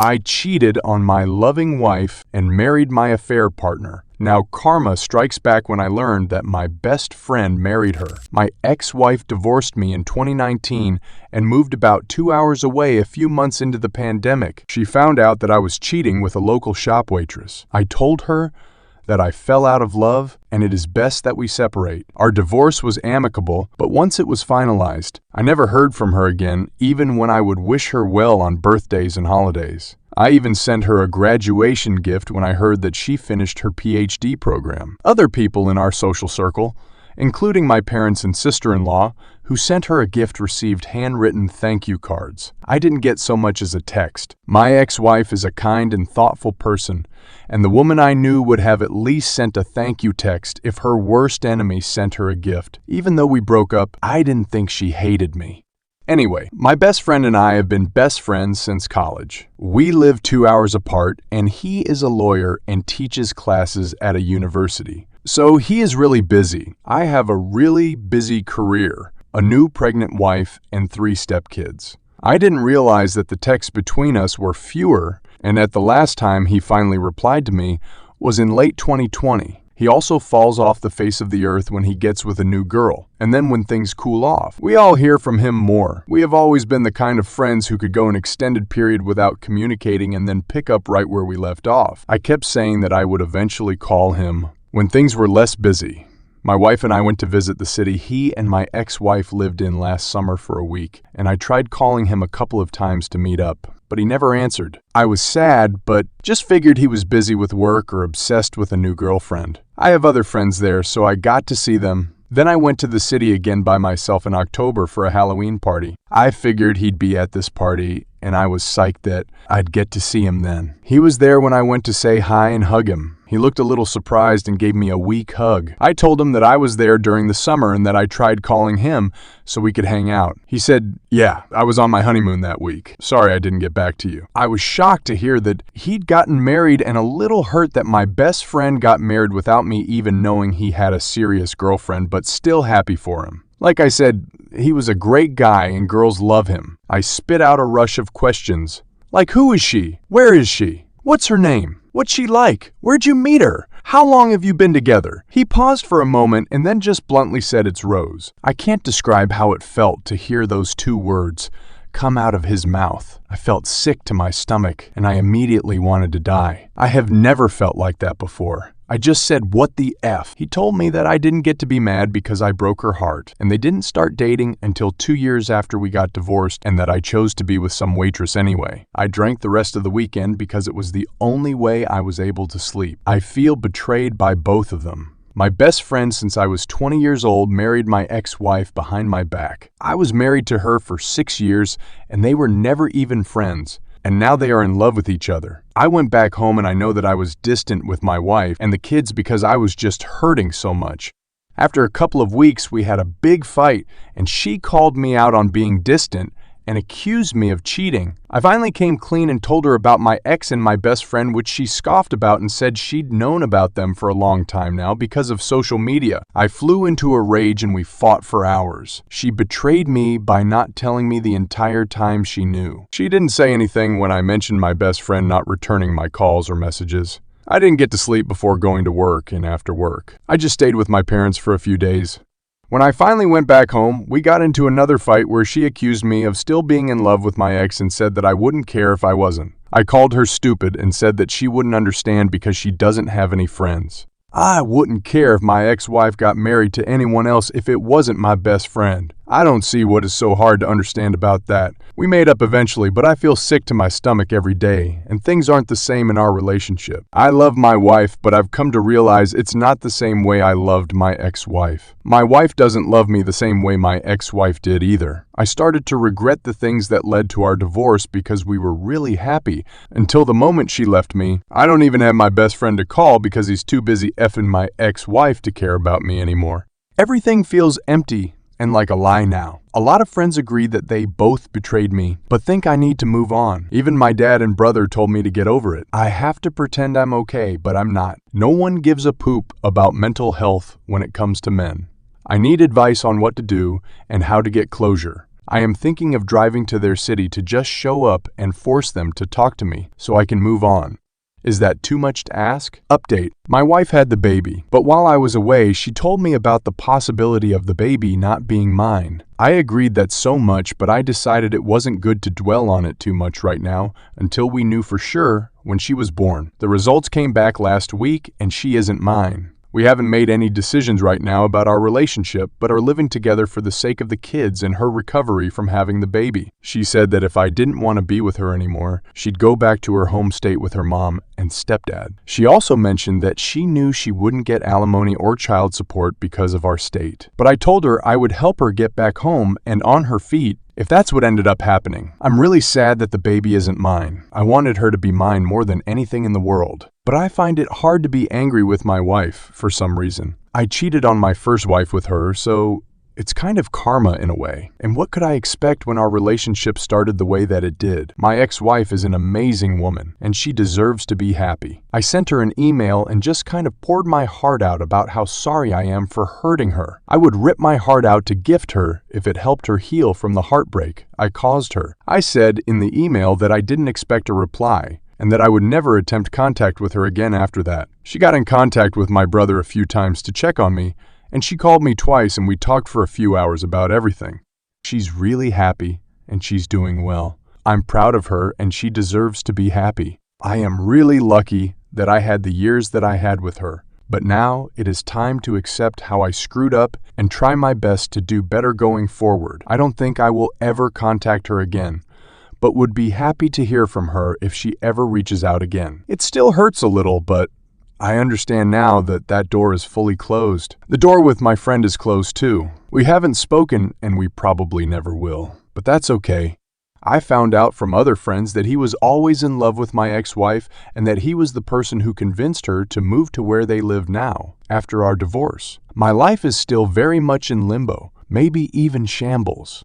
I cheated on my loving wife and married my affair partner. Now karma strikes back when I learned that my best friend married her. My ex-wife divorced me in 2019 and moved about 2 hours away a few months into the pandemic. She found out that I was cheating with a local shop waitress. I told her that I fell out of love and it is best that we separate. Our divorce was amicable, but once it was finalized, I never heard from her again, even when I would wish her well on birthdays and holidays. I even sent her a graduation gift when I heard that she finished her PhD program. Other people in our social circle, including my parents and sister-in-law, who sent her a gift, received handwritten thank you cards. I didn't get so much as a text. My ex-wife is a kind and thoughtful person, and the woman I knew would have at least sent a thank you text if her worst enemy sent her a gift. Even though we broke up, I didn't think she hated me. Anyway, my best friend and I have been best friends since college. We live 2 hours apart, and he is a lawyer and teaches classes at a university. So he is really busy. I have a really busy career, a new pregnant wife, and 3 stepkids. I didn't realize that the texts between us were fewer, and that the last time he finally replied to me was in late 2020. He also falls off the face of the earth when he gets with a new girl, and then when things cool off. We all hear from him more. We have always been the kind of friends who could go an extended period without communicating and then pick up right where we left off. I kept saying that I would eventually call him when things were less busy. My wife and I went to visit the city he and my ex-wife lived in last summer for a week, and I tried calling him a couple of times to meet up, but he never answered. I was sad, but just figured he was busy with work or obsessed with a new girlfriend. I have other friends there, so I got to see them. Then I went to the city again by myself in October for a Halloween party. I figured he'd be at this party, and I was psyched that I'd get to see him then. He was there when I went to say hi and hug him. He looked a little surprised and gave me a weak hug. I told him that I was there during the summer and that I tried calling him so we could hang out. He said, "Yeah, I was on my honeymoon that week. Sorry I didn't get back to you." I was shocked to hear that he'd gotten married and a little hurt that my best friend got married without me even knowing he had a serious girlfriend, but still happy for him. Like I said, he was a great guy and girls love him. I spit out a rush of questions. Like, who is she? Where is she? What's her name? What's she like? Where'd you meet her? How long have you been together? He paused for a moment and then just bluntly said it's Rose. I can't describe how it felt to hear those 2 words come out of his mouth. I felt sick to my stomach and I immediately wanted to die. I have never felt like that before. I just said, "What the F?" He told me that I didn't get to be mad because I broke her heart, and they didn't start dating until 2 years after we got divorced, and that I chose to be with some waitress anyway. I drank the rest of the weekend because it was the only way I was able to sleep. I feel betrayed by both of them. My best friend since I was 20 years old married my ex-wife behind my back. I was married to her for 6 years, and they were never even friends. And now they are in love with each other. I went back home and I know that I was distant with my wife and the kids because I was just hurting so much. After a couple of weeks, we had a big fight and she called me out on being distant and accused me of cheating. I finally came clean and told her about my ex and my best friend, which she scoffed about and said she'd known about them for a long time now because of social media. I flew into a rage and we fought for hours. She betrayed me by not telling me the entire time she knew. She didn't say anything when I mentioned my best friend not returning my calls or messages. I didn't get to sleep before going to work and after work. I just stayed with my parents for a few days. When I finally went back home, we got into another fight where she accused me of still being in love with my ex and said that I wouldn't care if I wasn't. I called her stupid and said that she wouldn't understand because she doesn't have any friends. I wouldn't care if my ex-wife got married to anyone else if it wasn't my best friend. I don't see what is so hard to understand about that. We made up eventually, but I feel sick to my stomach every day, and things aren't the same in our relationship. I love my wife, but I've come to realize it's not the same way I loved my ex-wife. My wife doesn't love me the same way my ex-wife did either. I started to regret the things that led to our divorce because we were really happy until the moment she left me. I don't even have my best friend to call because he's too busy effing my ex-wife to care about me anymore. Everything feels empty and like a lie now. A lot of friends agree that they both betrayed me, but think I need to move on. Even my dad and brother told me to get over it. I have to pretend I'm okay, but I'm not. No one gives a poop about mental health when it comes to men. I need advice on what to do and how to get closure. I am thinking of driving to their city to just show up and force them to talk to me so I can move on. Is that too much to ask? Update. My wife had the baby, but while I was away, she told me about the possibility of the baby not being mine. I agreed that so much, but I decided it wasn't good to dwell on it too much right now until we knew for sure when she was born. The results came back last week, and she isn't mine. We haven't made any decisions right now about our relationship, but are living together for the sake of the kids and her recovery from having the baby. She said that if I didn't want to be with her anymore, she'd go back to her home state with her mom and stepdad. She also mentioned that she knew she wouldn't get alimony or child support because of our state. But I told her I would help her get back home and on her feet if that's what ended up happening. I'm really sad that the baby isn't mine. I wanted her to be mine more than anything in the world. But I find it hard to be angry with my wife for some reason. I cheated on my first wife with her, so it's kind of karma in a way. And what could I expect when our relationship started the way that it did? My ex-wife is an amazing woman, and she deserves to be happy. I sent her an email and just kind of poured my heart out about how sorry I am for hurting her. I would rip my heart out to gift her if it helped her heal from the heartbreak I caused her. I said in the email that I didn't expect a reply, and that I would never attempt contact with her again after that. She got in contact with my brother a few times to check on me, and she called me twice and we talked for a few hours about everything. She's really happy and she's doing well. I'm proud of her and she deserves to be happy. I am really lucky that I had the years that I had with her. But now it is time to accept how I screwed up and try my best to do better going forward. I don't think I will ever contact her again, but would be happy to hear from her if she ever reaches out again. It still hurts a little, but I understand now that that door is fully closed. The door with my friend is closed too. We haven't spoken and we probably never will, but that's okay. I found out from other friends that he was always in love with my ex-wife and that he was the person who convinced her to move to where they live now, after our divorce. My life is still very much in limbo, maybe even shambles.